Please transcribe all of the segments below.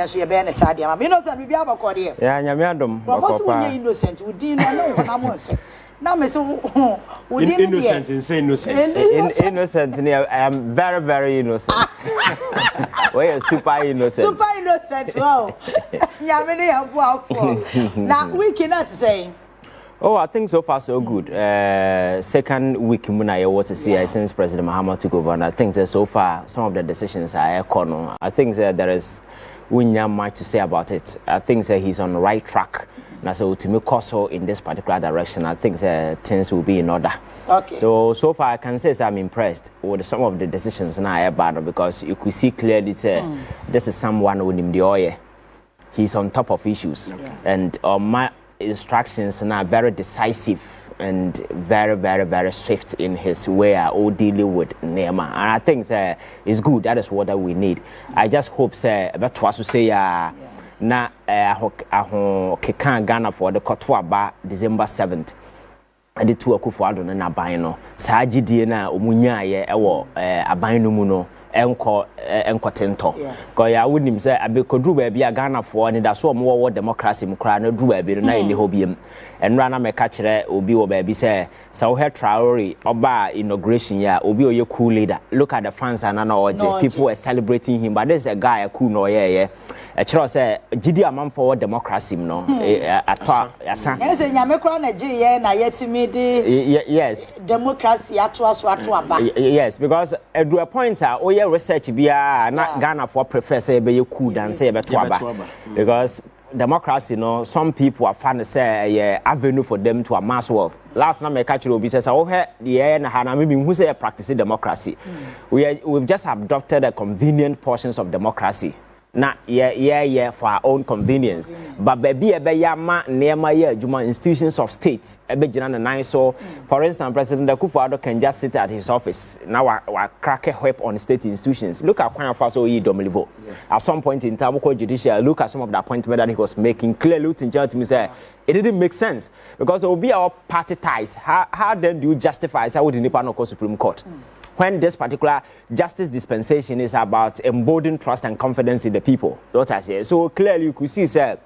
Yes, you bear a sad. I'm innocent. We have a cordial. Yeah, Yamiadum. Well, innocent. We didn't know what I'm saying. Now, Miss innocent and say innocent. Innocent. I am very, very innocent. We are super innocent. Super innocent. Wow. Now, we cannot say. Oh, I think so far so good. Second week, I was to see since President Mahama took over, and I think that so far some of the decisions are corner. I think that there is much to say about it. I think that he's on the right track. Now, so to make also in this particular direction, I think that things will be in order. Okay. So far I can say I'm impressed with some of the decisions now about because you could see clearly this is someone with him the oil. He's on top of issues, and my instructions are very decisive and very, very, very swift in his way of dealing with Nema. And I think it's good. That is what we need. I just hope about to say na kekan Ghana for the Kotwa ba December 7th. The two Akufo-Addo na ban no. Saa gidie na omunya ye ewo aban no mu no. Enkotento ko ya wonim say abekodru ba bia Ghana for ni da so mo democracy mu kra na dru ba bi na ni hobiem enra na meka kire obi wo ba bi say so he Traore oba inauguration ya obi oye cool leader. Look at the fans and na oje people were celebrating him, but this is a guy cool no ye kire say gidi amam for democracy no atwa asa yes nyame kra na gi ye na yetimi di yes democracy atwa so atwa ba yes because at a point research bia na Ghana for prefer say be cool than say be toaba because democracy some people are fan say avenue for them to amass wealth. Last night my catch will be says oh the na hana maybe who say practicing democracy. We've just adopted a convenient portions of democracy. Na for our own convenience. But baby ma near Juma institutions of states so for instance President Akufo-Addo can just sit at his office now crack a whip on state institutions. Look at Eii Don't at some point in time judicial look at some of the appointments that he was making clearly to me say it didn't make sense because it will be our party ties. How then do you justify how would the Nippon Supreme Court? When this particular justice dispensation is about emboldening trust and confidence in the people, what I say. So clearly you could see the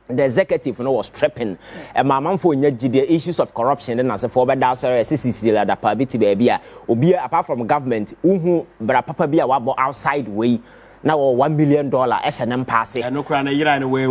executive was tripping and my man for the issues of corruption and as a forward CCC that probability baby apart from government who papa be a outside way. Now $1 million S&M passing. And no crana yira no way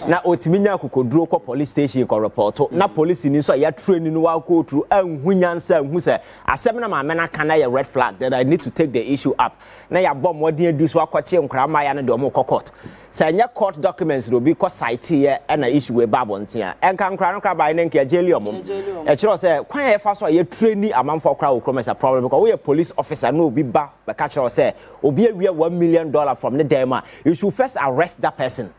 na otiminya kokoduro ko police station ko report. Na police ni so ya training wa go through hunyansa hu say asem na ma mena kana ya red flag that I need to take the issue up. Na ya bom modern dis wa kwache nkra ma ya na de omo court. Say nya court documents do be ko site here and na issue we babontia. Enka nkra nkra ba na nka jeli omo. E kiro say kwan ya fa so ya training amanfo kra wo krom is a problem because we a police officer no be ba ka kiro say be $1 million from the demo, you should first arrest that person.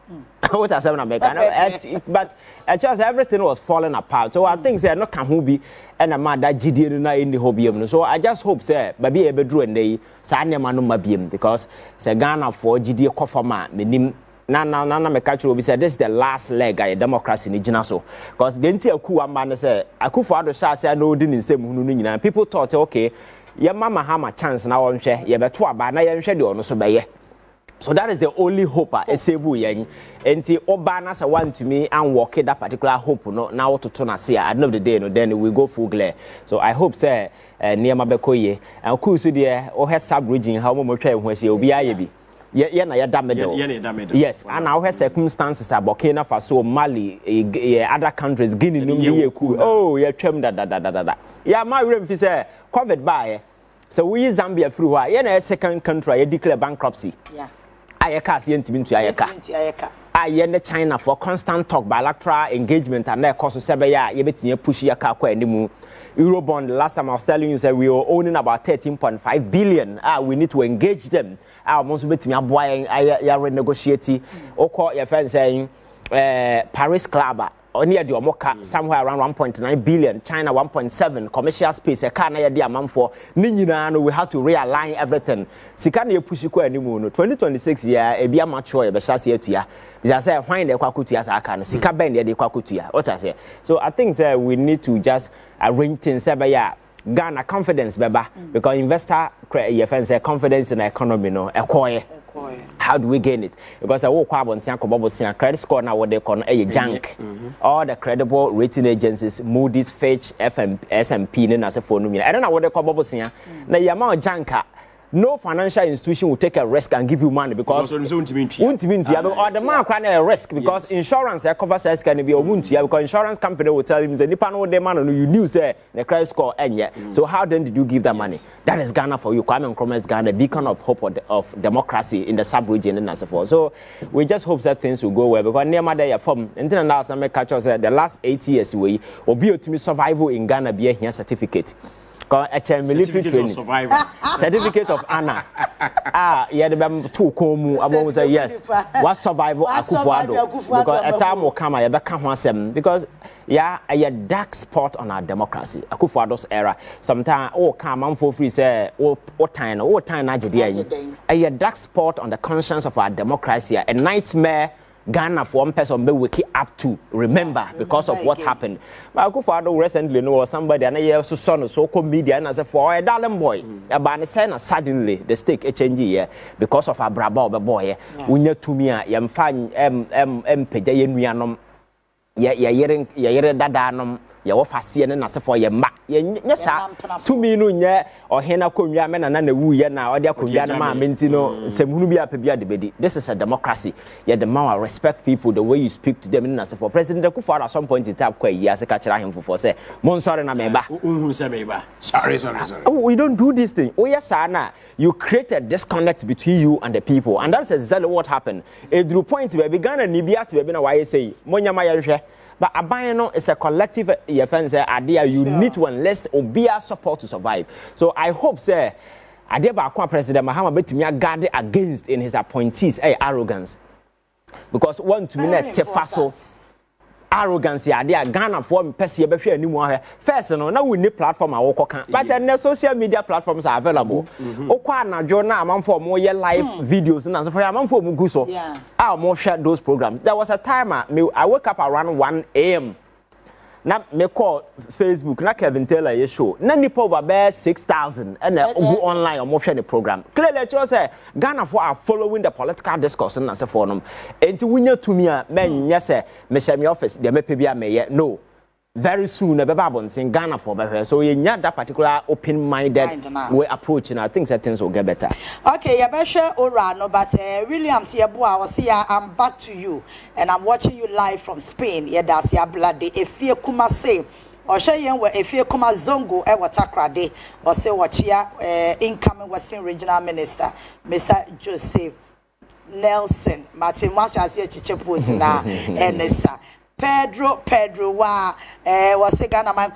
What I said, but just everything was falling apart. So I think they not can be and a man that GD in the hobby. So I just hope say baby able to and they sign them on because say Ghana for GD Kofama minim. Na me catch will be said this is the last leg of democracy in Jinaso because the entire coup man say Akufo-Addo say no didn't say people thought okay. Your mama have a chance now on share, you better buy na yen share the ono so be. So that is the only hope I save yen. Enti Obana say want to me and work that particular hope no now to turn us here. At the end of the day, no then we go full glare. So I hope say near Mabekoye and cool so there or her sub region how much when she will be ayebi. Yes, and now her circumstances are Burkina Faso, Mali, other countries, Guinea, oh, yeah, da. Yeah, my room is covered by. So we Zambia through a second country, I declare bankruptcy. Yeah, I can't see anything to Ayaka. I in China for constant talk, bilateral engagement, and their cost of Sabaya, you bet you push your car anymore. Eurobond, last time I was telling you that we were owning about 13.5 billion. We need to engage them. I almost bet me a boy, I renegotiate. Or call your friend saying Paris Club. Near the Omoka, somewhere around 1.9 billion, China 1.7, commercial space, a car near the amount for Ninina, we have to realign everything. Sikani Pushiko anymore, 2026 year, a be a mature, a chassis to ya. I say, find the Kwakutia, I can, Sika Ben, the Kwakutia, what I say. So I think that we need to just arrange things, Ghana confidence, Baba, because investor, your friends say confidence in the economy, no, acquire. How do we gain it? Because I woke up on credit score now what they call a junk. All the credible rating agencies, Moody's, Fitch, S&P, and as a phone. I don't know what they call bubble singer. Now the amount junker. No financial institution will take a risk and give you money because or the man can a risk because insurance covers us can be a because insurance company will tell him the Nippon de man you knew say the credit score and yet. So how then did you give that money? That is Ghana for you. Kwame Nkrumah's Ghana, a beacon of hope of democracy in the sub-region and so forth. So we just hope that things will go well because near my day from international some catch us the last 8 years we will be ultimate survival in Ghana be a certificate. Military training. Certificate of honor. Yeah, the two komu. I will say yes. What survival? Because a time will come. I become one because yeah, a dark spot on our democracy. Akufo-Addo's era. Sometimes come for free say what time a dark spot on the conscience of our democracy. A nightmare. Ghana for one person be wake up to remember because of what happened. But Akufo-Addo recently know somebody and a so comedian as a for a darling boy. About the suddenly the stake a change here because of a brabo boy. Unya to me yam fan peja yenuanom ya yere dadanum ya wo fase ne na se for ye ma ye sa to me no nya ohena konwa me na wu ye na ode akonwa na ma menti no semhunu bi apabia de bedi. This is a democracy. Yeah, the man respect people the way you speak to them in as for President Akufo-Addo at some point in time kwa yi ase ka kira him for say mon sorry na me ba unhu se me ba sorry we don't do this thing. Oh yes na you create a disconnect between you and the people and that's exactly what happened. Edru point where began and Nibiat we be na why say monyama ya hwe. But Abayano is a collective offense idea. You need to enlist or be a support to survive. So I hope, sir, Adeba President Mahama Betimia guard against in his appointees arrogance. Because one to me faso arrogance idea Ghana for Pessia Befi anymore. First, now we need platform I walk on. But then social media platforms are available. Okwana Jonah among for more live videos and for among for Muguso. I'll more share those programs. There was a time I woke up around 1 a.m. Now me call Facebook, na Kevin Taylor ye show. Na nipa over 6,000 and go online or more share the program. Clearly you say Ghana for are following the political discourse and say for them. And to win to me men yes me share my office they me pay me no. Very soon, in Ghana for better. So you need that particular open-minded way approach, and I think that things will get better. Okay, you better Orano, but Williams Yabua was here. I'm back to you, and I'm watching you live from Spain. Yeah, that's your blood. If you come say, or say if you come zongo, Takrade, or say what incoming Western Regional Minister, Mr. Joseph Nelson, Martin Marshall, Chichepusina, and Nessa. Pedro was a Ghana man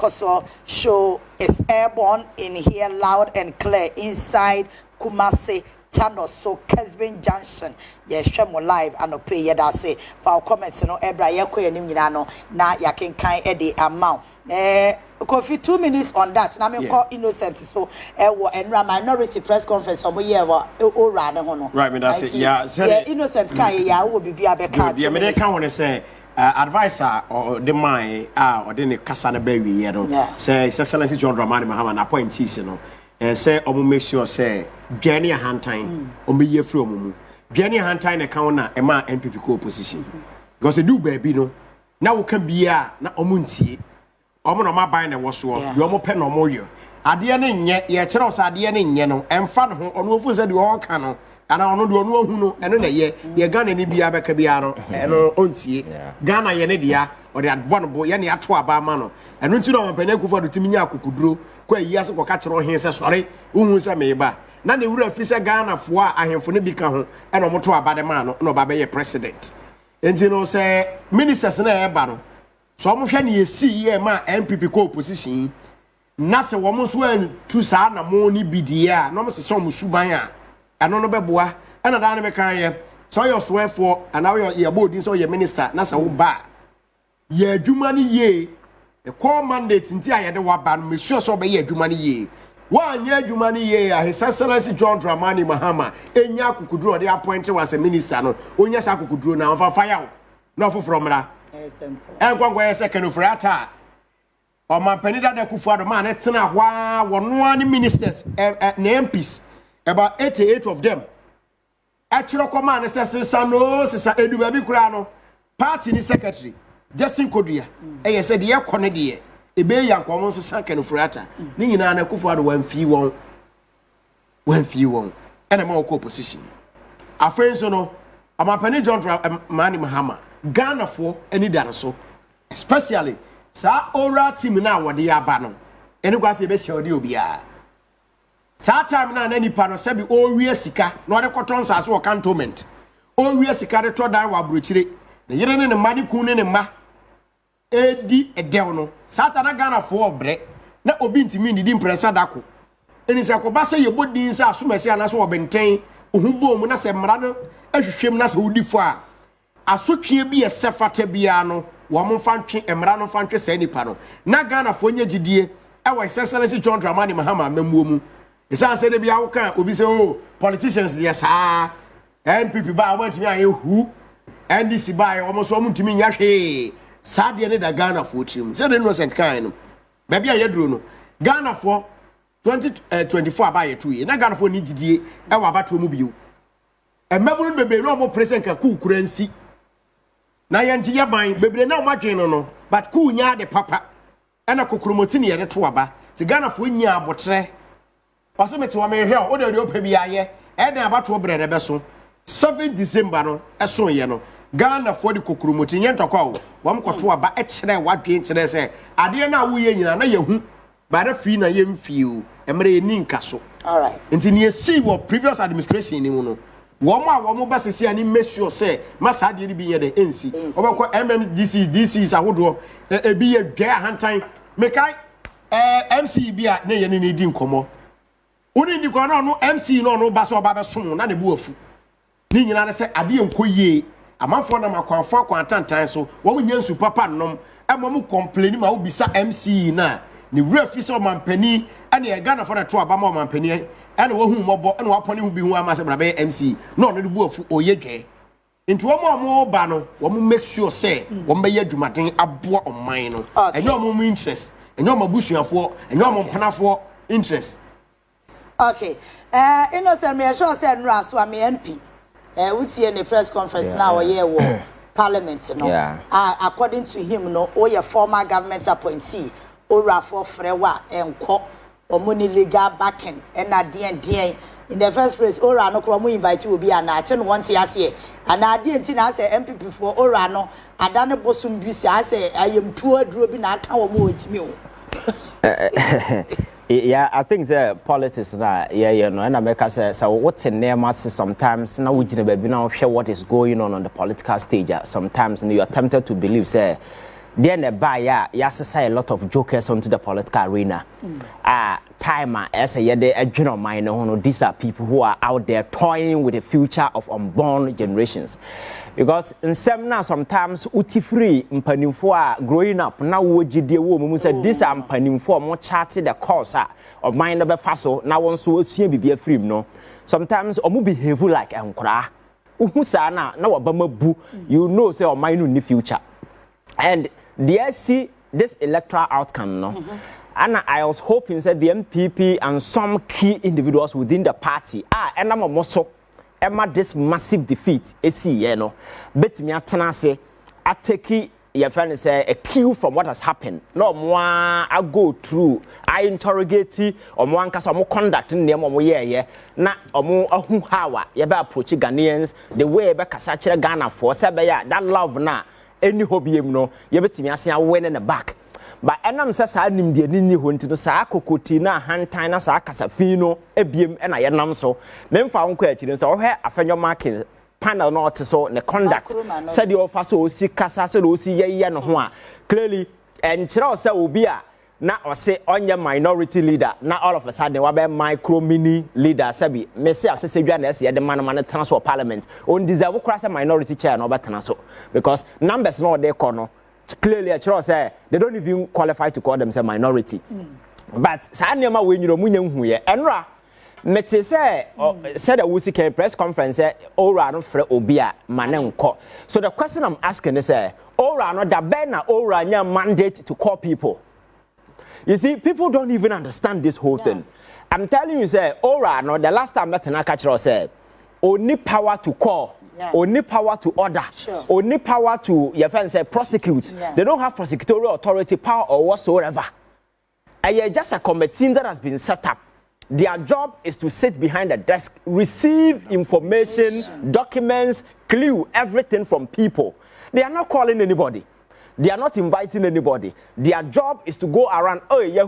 show is airborne in here loud and clear inside Kumasi Tano so Kesbin Junction. Yes, Shemo live and pay ya that say for our comments no ebra ye ko yanim nyina na ya ken kan e the amount. Coffee 2 minutes on that. Now me call innocent so enra minority press conference omo ye wa ora ne ho no. Right, me that say yeah innocent kan ya wo bibia be ka. Yeah, me dey kan won say advisor or the mind or the kasa na be wi ye no say His Excellency John Mahama na appointees no and say omo make sure say dwane hantan omo ye free omo dwane hantan na kan na e ma NPP ko opposition because e do baby no na wo kan bia na omo ntie omo no ma ban na wo so yo omo pe no omo yo ade ne nye ye kire os ade ne nye no emfa no ho ono ofu se de o ka no ana ono de ono ohu no eno na ye Ghana ni bia beka bia no eno ontie Ghana ye ne dia o de adbo no bo ye ne ato aba ma no eno nti no mpanya Akufo-Addo timi nya akukuduro kwa yi ase ko ka kire ohin se sori uhu se me ba na ne wura fi se Ghana fo a ahemfo ne bi ka ho eno moto aba de ma no no ba be ye president enti no se ministers na e ba no so mo hwe ne yesi ye ma NPP ko opposition na se wo mo so an tu sa na mo ni bidia no mo se so mo suban a ano no beboa ana da na me kan ye so your swear for and now your body so your minister na se wo ba ye adwuma ni ye e call mandate nti ayede wa ba no me sure so be ye adwuma ni ye wa anya adwuma ni ye a His Excellency John Mahama enya akukuduro de appoint was a minister no onya sa akukuduro na fa fire no foforo mra enkwankwa ye second of rata o man penida de Akufo-Addo man e tena hwa wono ani ministers na MPs about 88 of them Actually, command says, no, sister Edu Baby Crano, party ni secretary, Justin Kodia, and you said, yeah, Conedia, a bay young common sank and frata, Nina and a kufa when few won't, and a more co-position. Our friends, no, I'm a penny John Mahama, Ghana for any dinosaur, especially, Sa ora team now what the abano, and it was a best show, Sa time na nani pano sebi o wie sika na ode koton sase wo cantonment o wie sika de to dan wa brochire na yere ne mani ku ne ma edi edew no sa ta na Ghana fo obre na obi ntimi ndidi impressa dako eni se ko ba se yebodi nsa asomasi ana so obenten ohumbo mu na se mra no ahwehwem na se odi fo a asotwe bi esefata bia no wo mo fantwe emra no fantwe sa nipa no na Ghana fo nya gidie e wa Excellency John Mahama mamuomu. It's answer the Biauka, will be so politicians, yes, and people buy went to me, who and this buy almost one to me, Yashi, Sadia da Ghana for him, said innocent kind. Maybe I had Bruno. Ghana for 2024 by a 2 year, and I got for Niji, our about to move you. And Melbourne baby, no more present a cool currency. Nayanti Yabai, baby, no much no, but cool ya the papa, and a cucurumotini and a tuaba, the Ghana for ya botre. Pasameti wa me hwe o de opa bia ye e den abato brede beso 7 December no eso ye no Ghana for the kokurumoti nye ntokwa wo wam kwoto aba e kire wadwen kire se ade na wo ye nyina na yehu ba na fi na ye mfiu emre ye ni nkaso. All right, nti ne see wo previous administration ni mu no wom ba sese ani make sure say masa ade ri bi ye de ensi obekọ MMDC is ahodo e bi ye dwa hantan mekai MC bi a na ye ni di nkomo. Uni ndi kwa no MC no baso oba som na ne bu afu ni nyina ne se ade enkoyie amanfo na makwanfo kwantantan so wo nya nsu papa nom emom complain ma obisa MC na ne refi so mampani ane e Ghana for na to aba ma mampani ane wo hu mobo ane wapone hu bi hu ama se brabe MC no ne bu afu oyedwe nti wo mo ba no wo make sure say wo be ye adwumaden aboa oman no enyo mo interest enyo mo busuafo enyo mo panafo interest. Okay. Innocent, me sure say Nra so am MP. We see in the press conference now here Parliament, you know. Yeah. According to him, no, all your former government appointee, ora for frewa enko omuni legal backing and at the in the first place, ora no kromo invite you be an attend once year. And I didn't I say MP for ora no, I done a bossum busy. I say I am too dropping I can't move with me. Yeah, I think the politics that you know, and America says so. What's in there, mass sometimes now we didn't be now share what is going on the political stage. Sometimes you are tempted to believe, say, then the buyer, yes, say a lot of jokers onto the political arena. Timer, as a general minor, these are people who are out there toying with the future of unborn generations. Because in seminar sometimes uti free mpanimfo growing up now wogide wo mu say this are mpanimfo mo chart the course of mind be faso na won so osua bibia free no sometimes omu behave like enkora uhu sa na wabama bu you know say o mind no ni future and there see this electoral outcome no and I was hoping that the MPP and some key individuals within the party enamo so Emma this massive defeat you know bet me atenase ateki your friend say a cue from what has happened no more I go through I interrogate omo anka so mo conduct nne mo ye na omo ahu hawa ye be approach Ghanaians the way be kasa kire Ghana for say be ya that love na any hobiem no ye betimi ase awen in the back. But enam sa sa nim de ni ho ntino sa kokoti na hantan na sa kasafin no ebiem na ye nam so memfa wonko akire so ohwe afenyo marking panel no so ne conduct said the offer so si kasa so o si ye no ho a clearly enchira say obi a na o say onye minority leader na all of a sudden wa be micro mini leader sabi me say asesedwa na ese ye de man transfer parliament on deserve cross minority chair no betana so because numbers no dey kono clearly I say they don't even qualify to call themselves minority. But Sanema when you know Munyan here, Enra Mete say said a Wusike press conference Ora no fre obia manenko. So the question I'm asking is Ora no da bena Ora nya mandate to call people. You see, people don't even understand this whole thing. I'm telling you, say Ora no the last time that Tanaka said only power to call, only power to order, only power to your friend say prosecute. They don't have prosecutorial authority, power or whatsoever. And just a committee that has been set up. Their job is to sit behind the desk, receive information, documents, clue, everything from people. They are not calling anybody. They are not inviting anybody. Their job is to go around. Oh, they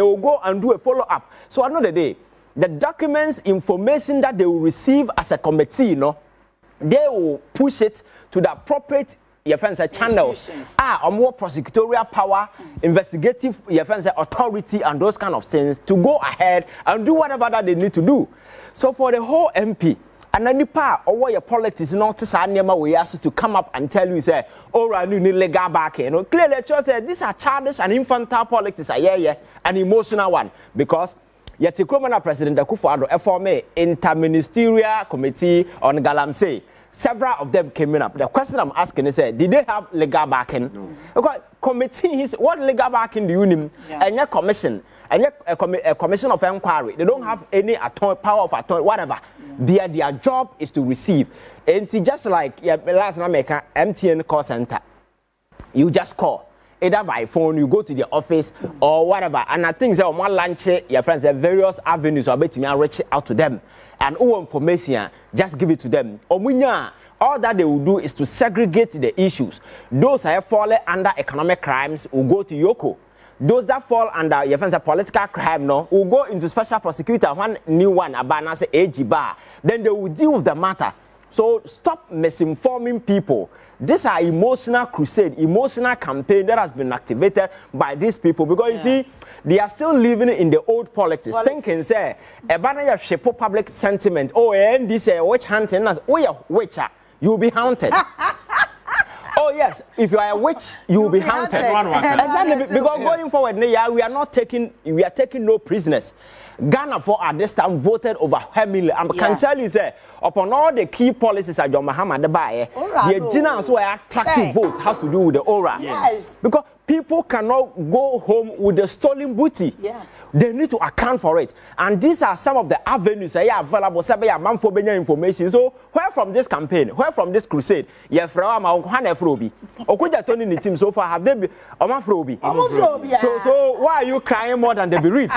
will go and do a follow-up. So another day, the documents, information that they will receive as a committee, they will push it to the appropriate channels. More prosecutorial power, investigative authority, and those kind of things to go ahead and do whatever that they need to do. So for the whole MP, and then the part or your politics not to we ask to come up and tell you say, oh, I need legal back. Clearly, say these are childish and infantile politics. An emotional one because yet the criminal president Akufo-Addo formed an interministerial committee on Galamsey. Several of them came up. The question I'm asking is, did they have legal backing? No. Because committee, what legal backing do you need? And your commission, and a commission of inquiry. They don't have any power of authority, whatever. Their job is to receive. And just like last night, make an MTN call center. You just call. Either by phone, you go to the office or whatever. And I think that one lunch, your friends have various avenues or bet me reach out to them. And all information, just give it to them. All that they will do is to segregate the issues. Those that fall under economic crimes will go to Yoko. Those that fall under your friends political crime will go into special prosecutor. One new one, Abana say AG bar. Then they will deal with the matter. So stop misinforming people. These are emotional crusade, emotional campaign that has been activated by these people because you see, they are still living in the old politics. Thinking say, a shape public sentiment. Oh, and this witch hunting us. Oh, yeah, witcher, you will be haunted. Oh yes, if you are a witch, you will be haunted. Exactly, because going forward, we are taking no prisoners. Ghana for at this time voted over heavily. I can tell you, say, upon all the key policies that John Mahama the Gina so attractive vote has to do with the aura. Yes. Because people cannot go home with the stolen booty. Yeah. They need to account for it. And these are some of the avenues that are available. Information. So, where from this campaign, where from this crusade, so far have they been so why are you crying more than the bereaved?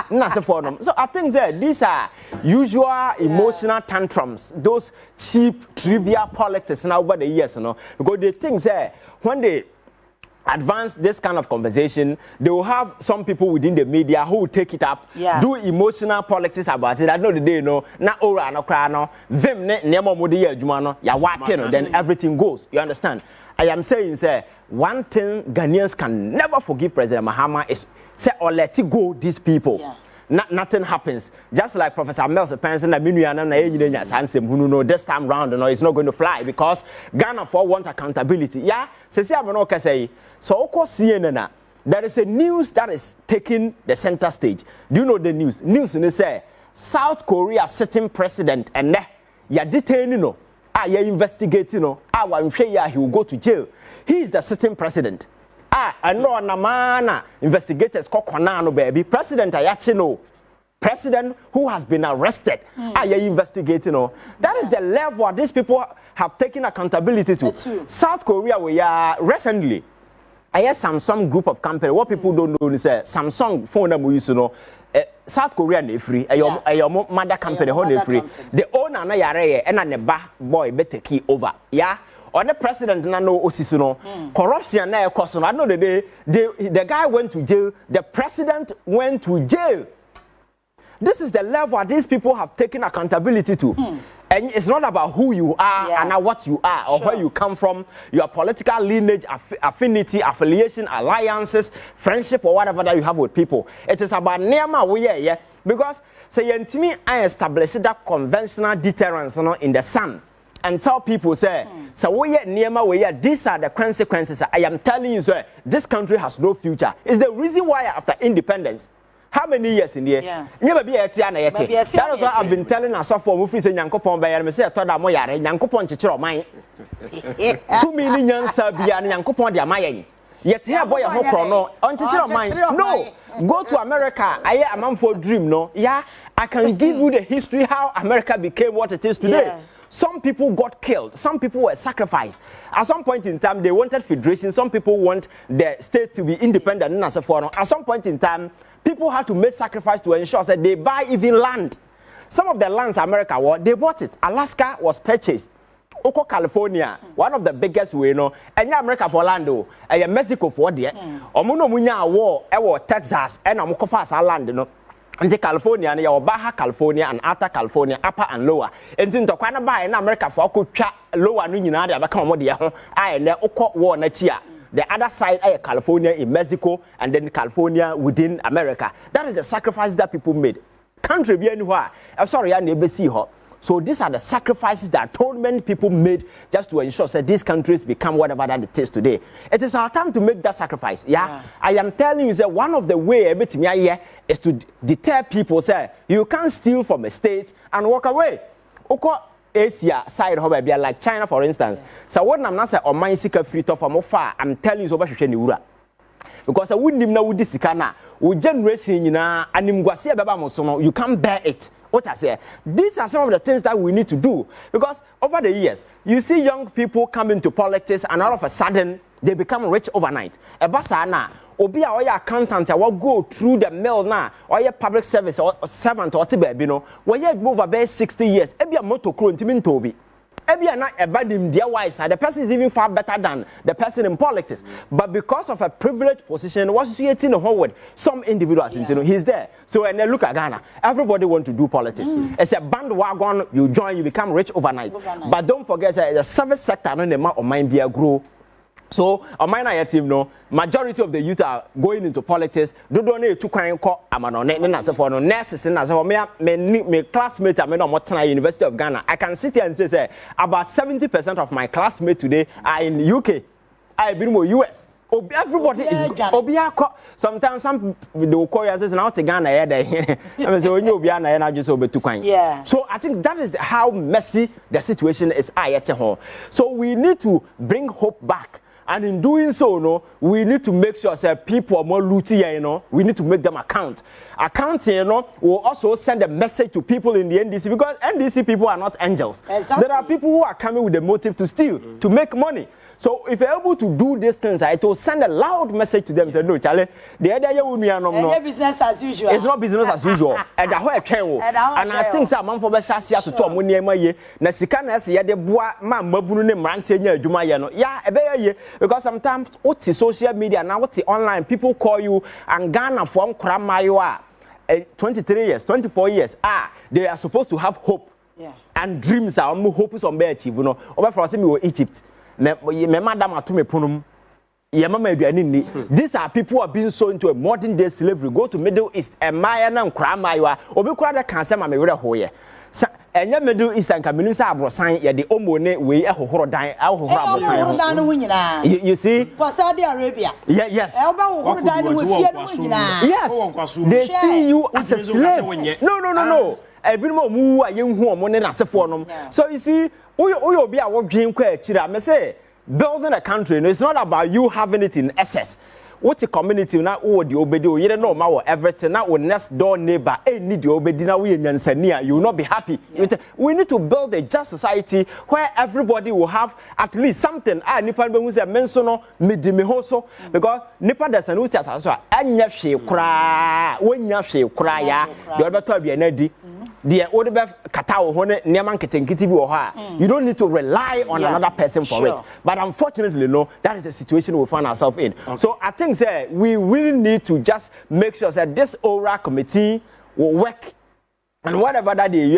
So I think that these are usual emotional tantrums, those cheap, trivial politics now over the years, because they think that when they advance this kind of conversation, they will have some people within the media who will take it up, do emotional politics about it. I know the day, na ora no cry no, vim ne nemo modi ya adwuma no, ya wake no, then everything goes. You understand? I am saying, say, one thing Ghanaians can never forgive President Mahama is say or let it go these people. Yeah. Nothing happens. Just like Professor Mel's pension, this time round, it's not going to fly because Ghana for want accountability. Yeah, say so of course CNN. There is a news that is taking the center stage. Do you know the news? News in say South Korea sitting president and you're detaining you're investigating he will go to jail. He is the sitting president. I know na investigators call Konano baby. President Ayachino. President who has been arrested. You're investigating. That is the level these people have taken accountability to. South Korea, we are recently. I hear Samsung group of company. What people don't know is Samsung phone that we use South Korea is free. Your mother company, free. The owner na yare and the ba boy better key over. Yeah. Or the president na no osisuno corruption na ekoso no. I know the guy went to jail, the president went to jail. This is the level these people have taken accountability to. And it's not about who you are and what you are or where you come from, your political lineage, affinity, affiliation, alliances, friendship or whatever that you have with people. It is about Nema we because say to me I established that conventional deterrence in the sun. And tell people, say, so we are near my way. These are the consequences. I am telling you, sir, this country has no future. It's the reason why after independence, how many years in the year? Never be a tiana. That is what I've been telling us for movies in Yankopon by and say, I thought I'm more Yankopon Chichero mine. 2 million Serbian Yankopon, they are mine. Yet here boy a no. No, go to America. I am a man for dream. No, yeah, I can give you the history how America became what it is today. Yeah. Some people got killed. Some people were sacrificed. At some point in time, they wanted federation. Some people want the state to be independent. At some point in time, people had to make sacrifice to ensure that they buy even land. Some of the lands America they bought it. Alaska was purchased. Oko California, one of the biggest way, and America for land, and Mexico for there. Omuno munya war, Texas, and Amukofa land, and California, and Baja California, and Alta California, upper and lower. And in Tokana buy in America for lower Nunina, the Comodia, and the Oko war Nachia. The other side, California in Mexico, and then California within America. That is the sacrifice that people made. Country be anywhere. Sorry, I never see her. So these are the sacrifices that atonement people made just to ensure that these countries become whatever that it is today. It is our time to make that sacrifice. Yeah. I am telling you that one of the ways is to deter people. Say you can't steal from a state and walk away. Asia side like China, for instance. So what I'm not saying on my secret free to from far, I'm telling you so much. Because I wouldn't even know this kana. We generation you can't bear it. What I say, these are some of the things that we need to do. Because over the years, you see young people come into politics and all of a sudden they become rich overnight. Ebasana, obi a accountant will go through the mail now, or your public service or servant or tibebino, where you move about 60 years, ebi a motor crew in Toby. Ebi not a bad dear wise, the person is even far better than the person in politics. But because of a privileged position, what's he in the whole world? Some individuals, he's there. So and then look at Ghana. Everybody want to do politics. It's a bandwagon. You join, you become rich overnight. But don't forget the service sector, no, the amount of mind be a grow. So, on my team, no, majority of the youth are going into politics. Don't need to call Amano, for no nurses, and as my classmates are not University of Ghana. I can sit here and say about 70% of my classmates today are in UK. I've been more US. Everybody is Obiako. Sometimes some they will call you and say, now to Ghana, yeah. So I think that is how messy the situation is. So we need to bring hope back. And in doing so, we need to make sure that people are more looty, we need to make them account. Accounting, will also send a message to people in the NDC because NDC people are not angels. Exactly. There are people who are coming with the motive to steal, to make money. So if you're able to do these things, it will send a loud message to them. Say, no, Charlie, the idea will be business as usual. It's not business as usual. And I think some man for be shasia to talk money ye. Na sika na se ye de boa ma mabunu ne mrante nya adwuma ye no. Ya ebe ye because sometimes what social media now what online people call you and Ghana for nkra mayo a 23 years, 24 years. They are supposed to have hope. Yeah. And dreams are hope is on be achieve no. Over for us me Egypt. These are people who are being sold into a modern day slavery. Go to Middle East and Mayana and Kramaya. Obikwada can say Mamma Hoye. And your Middle East and Caminisa Abrosan, yet the Omone way a horror dying out of you see? Saudi Arabia. Yes. Yes. They see you as a slave. No. I've been more young woman and as a form. So you see, we be our dream question. I say, building a country, it's not about you having it in excess. What's a community now? Oh, the obedi, you don't know my everything. Now, next door neighbor, need the obedi now. We in Tanzania, you will not be happy. We need to build a just society where everybody will have at least something. Nipa be say mensono midimihoso because Nipa does an uti as well. Anya she kra, wenya she kra ya. The other to be an edi. The older katao hone neman ketenkiti bi oha. You don't need to rely on another person for it. But unfortunately, no, that is the situation we find ourselves in. Okay. So I think that we really need to just make sure that this oral committee will work. And whatever that they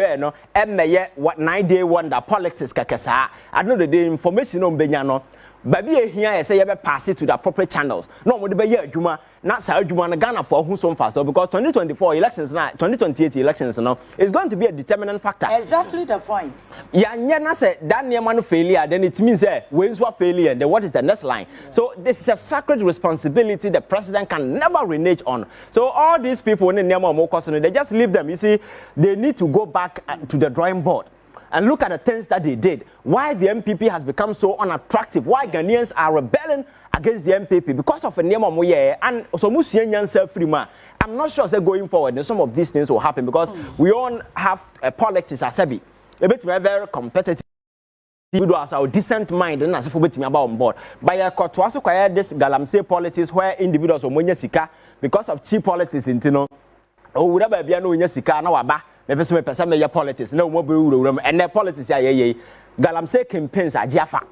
what 9-day wonder politics kakasa. I know that the information on Benyano. Baby here I say you pass it to the appropriate channels. No more be here Juma, not South Juma Ghana for who so far. So because 2024 elections now, 2028 elections now is going to be a determinant factor. Exactly the point. Yeah, say that near man failure, then it means wins what failure, then what is the next line? Yeah. So this is a sacred responsibility the president can never renege on. So all these people in the they just leave them. You see, they need to go back to the drawing board. And look at the things that they did. Why the MPP has become so unattractive. Why Ghanaians are rebelling against the MPP because of a name of Moye and so Musian Frima. I'm not sure say going forward some of these things will happen because we all have politics as a bit very competitive. Individuals our decent mind and as if we about on board. By a court to also acquire this galamsey politics where individuals are money sika because of cheap politics in Tino. Oh, whatever be no in sika no aba. Maybe some person may politics no more room and their politics are galamsey campaigns are jaffa.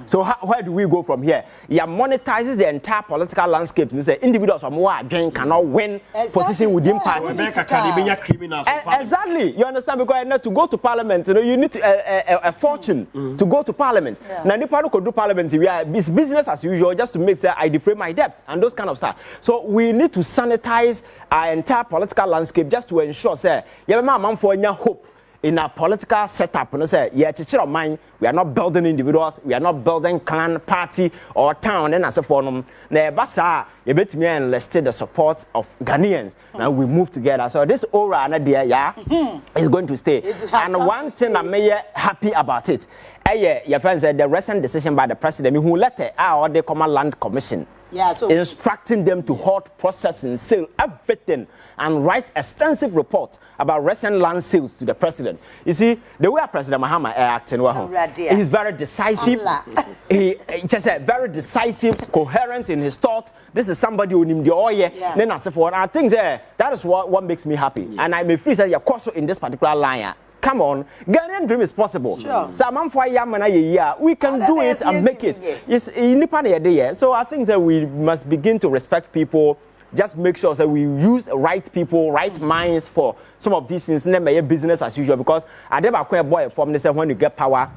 So where do we go from here? Yeah, monetizes the entire political landscape. You say individuals are more again cannot win position within parties. Exactly, you understand? Because to go to parliament, you need a fortune to go to parliament. Now, the party could do parliament. It's business as usual, just to make sure I defray my debt and those kind of stuff. So we need to sanitize our entire political landscape just to ensure, say, for hope. In our political setup, and say, yeah, teacher of mine, we are not building individuals, we are not building clan, party, or town, and as a form. Nebasa, you bet me enlisted the support of Ghanaians. Now we move together. So this aura and idea, is going to stay. And one thing I'm happy about it, your friends said the recent decision by the president who let out the Common Land Commission. Yeah, so instructing them to halt processing, sale, everything, and write extensive report about recent land sales to the president. You see, the way President Mahama acting, he's very decisive. He just said very decisive, coherent in his thought. This is somebody who named the oil. Then I said, I think that is what makes me happy. And I may feel that you're also in this particular line. Come on, Ghanaian dream is possible. Sure. So we can do it and make it. It's in so I think that we must begin to respect people. Just make sure that we use right people, right minds for some of these things. Never business as usual because I never quite boy from this when you get power.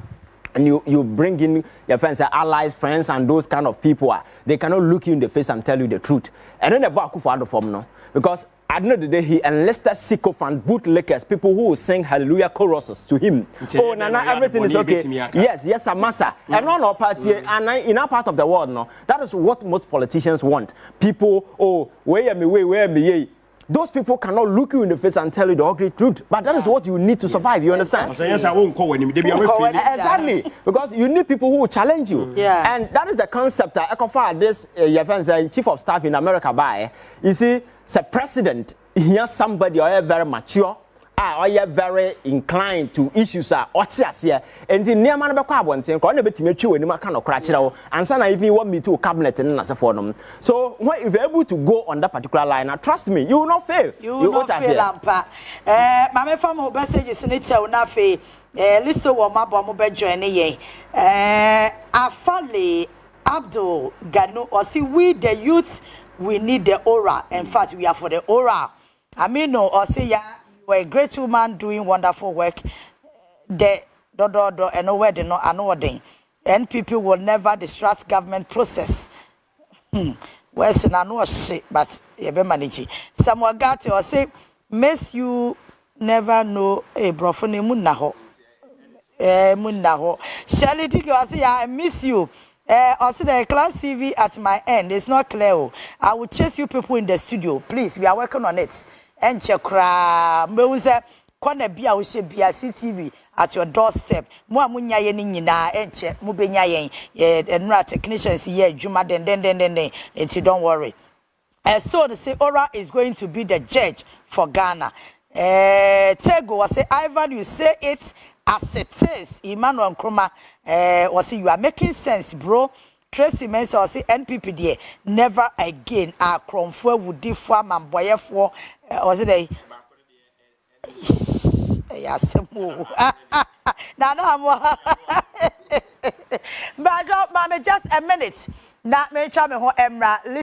And you bring in your friends, allies, friends, and those kind of people. They cannot look you in the face and tell you the truth. And then the back for the form no, because at the end of the day, he enlisted sycophant bootlickers, people who will sing hallelujah choruses to him. Oh, Nana, everything is okay. Yes, Amasa. And on our party, and in our part of the world, no, that is what most politicians want. People, oh, where me. Those people cannot look you in the face and tell you the ugly truth. But that is what you need to survive, you understand? Exactly. Because you need people who will challenge you. And that is the concept that this chief of staff in America by. You see, the president, he has somebody who is very mature, or very inclined to issues and the near man about carbon thing, and some even want me to cabinet and as a forum. So if you're able to go on that particular line, trust me, you will not fail. You will not fail, Lampa. My family message is in it, not fail. Listen, what my bomb be joining Afali Abdul Gano, or see, we the youth, we need the aura. In fact, we are for the aura. I mean, no, or say, yeah. You are a great woman doing wonderful work. The and no wedding, no anoding. And people will never distract government process. Where's I know shit, but you be managing. Someone got or say, miss you never know a brofone munaho. Munaho. Shirley Dick, I say, I miss you. Also, the class TV at my end. It's not clear. I will chase you people in the studio. Please, we are working on it. And chekra mewuze kwana bia wo hye bia CTV at your doorstep mo amunya ye ni nyina enche mo benya yen enra technicians here adwuma den enti don't worry. So they say Ora is going to be the judge for Ghana. Tego was say Ivan, you say it as it is. Emmanuel Nkrumah was say you are making sense, bro. Tracy Mensa or say NPP there never again a cromfo would differ man boy for was it yes now but just a minute now me try me ho emra